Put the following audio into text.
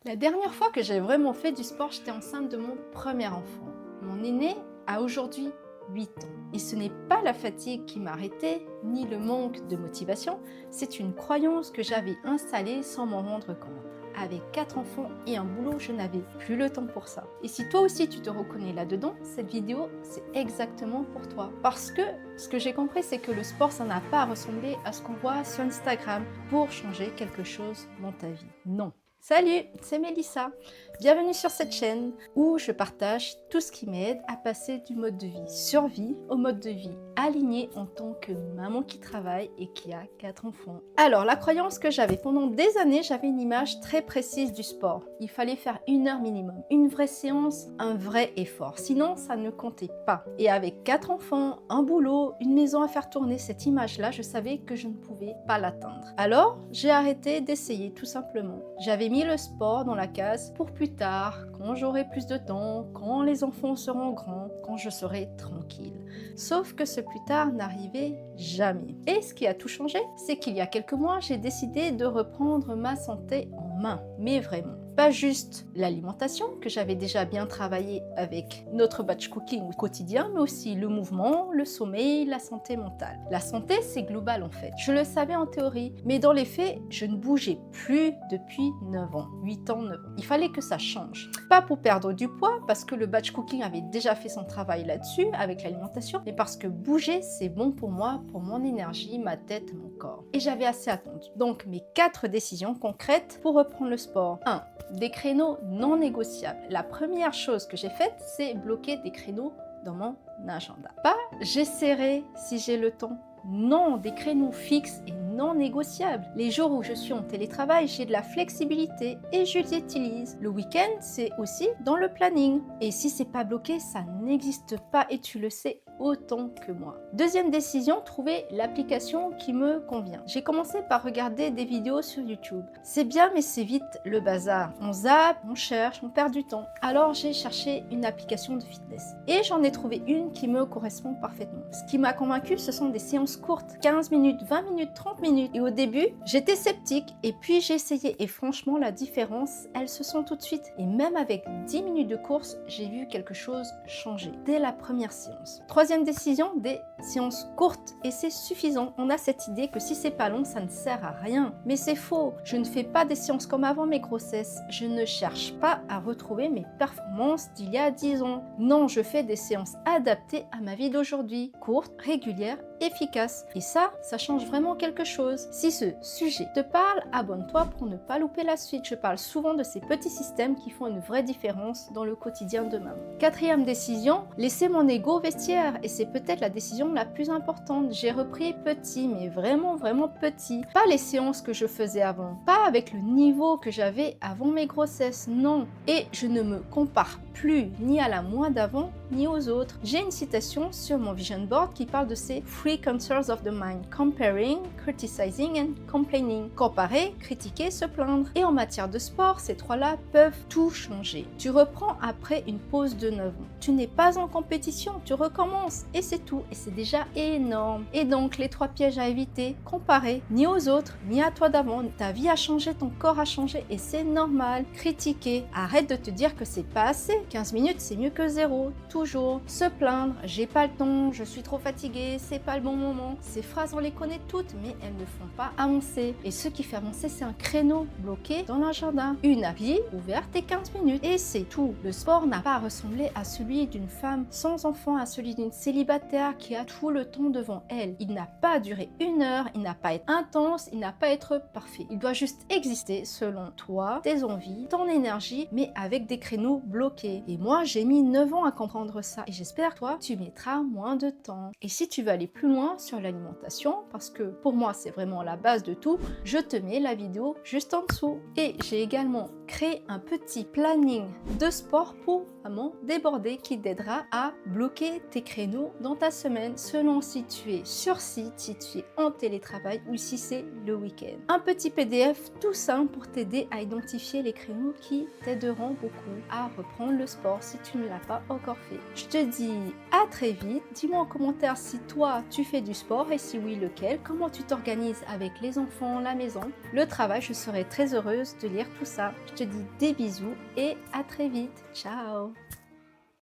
La dernière fois que j'ai vraiment fait du sport, j'étais enceinte de mon premier enfant. Mon aîné a aujourd'hui 8 ans. Et ce n'est pas la fatigue qui m'a arrêtée, ni le manque de motivation, c'est une croyance que j'avais installée sans m'en rendre compte. Avec 4 enfants et un boulot, je n'avais plus le temps pour ça. Et si toi aussi tu te reconnais là-dedans, cette vidéo, c'est exactement pour toi. Parce que ce que j'ai compris, c'est que le sport, ça n'a pas à ressembler à ce qu'on voit sur Instagram pour changer quelque chose dans ta vie. Non. Salut, c'est Mélissa. Bienvenue sur cette chaîne où je partage tout ce qui m'aide à passer du mode de vie survie au mode de vie aligné en tant que maman qui travaille et qui a 4 enfants. Alors, la croyance que j'avais pendant des années, j'avais une image très précise du sport. Il fallait faire 1 heure minimum, une vraie séance, un vrai effort. Sinon, ça ne comptait pas. Et avec 4 enfants, un boulot, une maison à faire tourner, cette image-là, je savais que je ne pouvais pas l'atteindre. Alors, j'ai arrêté d'essayer tout simplement. J'avais mis le sport dans la case pour plus tard, quand j'aurai plus de temps, quand les enfants seront grands, quand je serai tranquille. Sauf que ce plus tard n'arrivait jamais. Et ce qui a tout changé, c'est qu'il y a quelques mois, j'ai décidé de reprendre ma santé en main, mais vraiment. Pas juste l'alimentation, que j'avais déjà bien travaillé avec notre batch cooking quotidien, mais aussi le mouvement, le sommeil, la santé mentale. La santé, c'est global en fait. Je le savais en théorie, mais dans les faits, je ne bougeais plus depuis 9 ans. 8 ans, 9 ans. Il fallait que ça change. Pas pour perdre du poids, parce que le batch cooking avait déjà fait son travail là-dessus, avec l'alimentation, mais parce que bouger, c'est bon pour moi, pour mon énergie, ma tête, mon corps. Et j'avais assez attendu. Donc, mes 4 décisions concrètes pour reprendre le sport. 1. Des créneaux non négociables. La première chose que j'ai faite, c'est bloquer des créneaux dans mon agenda. Pas j'essaierai si j'ai le temps. Non, des créneaux fixes et non négociables. Les jours où je suis en télétravail, j'ai de la flexibilité et je les utilise. Le week-end, c'est aussi dans le planning. Et si c'est pas bloqué, ça n'existe pas et tu le sais autant que moi. Deuxième décision, trouver l'application qui me convient. J'ai commencé par regarder des vidéos sur YouTube. C'est bien, mais c'est vite le bazar. On zappe, on cherche, on perd du temps. Alors j'ai cherché une application de fitness. Et j'en ai trouvé une qui me correspond parfaitement. Ce qui m'a convaincu, ce sont des séances courtes, 15 minutes, 20 minutes, 30 minutes. Et au début, j'étais sceptique et puis j'ai essayé. Et franchement, la différence, elle se sent tout de suite. Et même avec 10 minutes de course, j'ai vu quelque chose changer dès la première séance. Troisième décision, des séances courtes et c'est suffisant. On a cette idée que si c'est pas long, ça ne sert à rien. Mais c'est faux. Je ne fais pas des séances comme avant mes grossesses. Je ne cherche pas à retrouver mes performances d'il y a 10 ans. Non, je fais des séances adaptées à ma vie d'aujourd'hui. Courtes, régulières, efficaces. Et ça change vraiment quelque chose. Si ce sujet te parle, abonne-toi pour ne pas louper la suite. Je parle souvent de ces petits systèmes qui font une vraie différence dans le quotidien de maman. Quatrième décision, laisser mon ego au vestiaire. Et c'est peut-être la décision la plus importante. J'ai repris petit, mais vraiment, vraiment petit. Pas les séances que je faisais avant. Pas avec le niveau que j'avais avant mes grossesses, non. Et je ne me compare plus ni à la moi d'avant, ni aux autres. J'ai une citation sur mon vision board qui parle de ces three cancers of the mind: comparing, criticizing and complaining. Comparer, critiquer, se plaindre. Et en matière de sport, ces 3-là peuvent tout changer. Tu reprends après une pause de 9 ans. Tu n'es pas en compétition, tu recommences et c'est tout. Et c'est déjà énorme. Et donc, les 3 pièges à éviter: comparer, ni aux autres, ni à toi d'avant. Ta vie a changé, ton corps a changé et c'est normal. Critiquer, arrête de te dire que c'est pas assez. 15 minutes, c'est mieux que 0. Toujours. Se plaindre, j'ai pas le temps, je suis trop fatiguée, c'est pas le bon moment. Ces phrases, on les connaît toutes, mais elles ne font pas avancer. Et ce qui fait avancer, c'est un créneau bloqué dans l'agenda. Une appli ouverte et 15 minutes. Et c'est tout. Le sport n'a pas à ressembler à celui d'une femme sans enfant, à celui d'une célibataire qui a tout le temps devant elle. Il n'a pas à durer 1 heure, il n'a pas à être intense, il n'a pas à être parfait. Il doit juste exister selon toi, tes envies, ton énergie, mais avec des créneaux bloqués. Et moi, j'ai mis 9 ans à comprendre ça. Et j'espère, toi, tu mettras moins de temps. Et si tu veux aller plus loin sur l'alimentation, parce que pour moi, c'est vraiment la base de tout, je te mets la vidéo juste en dessous. Et j'ai également créé un petit planning de sport pour maman débordée qui t'aidera à bloquer tes créneaux dans ta semaine selon si tu es sur site, si tu es en télétravail ou si c'est le week-end. Un petit PDF tout simple pour t'aider à identifier les créneaux qui t'aideront beaucoup à reprendre le sport si tu ne l'as pas encore fait. Je te dis à très vite. Dis-moi en commentaire si toi tu fais du sport et si oui lequel, comment tu t'organises avec les enfants, la maison, le travail. Je serai très heureuse de lire tout ça. Je te dis des bisous et à très vite. Ciao!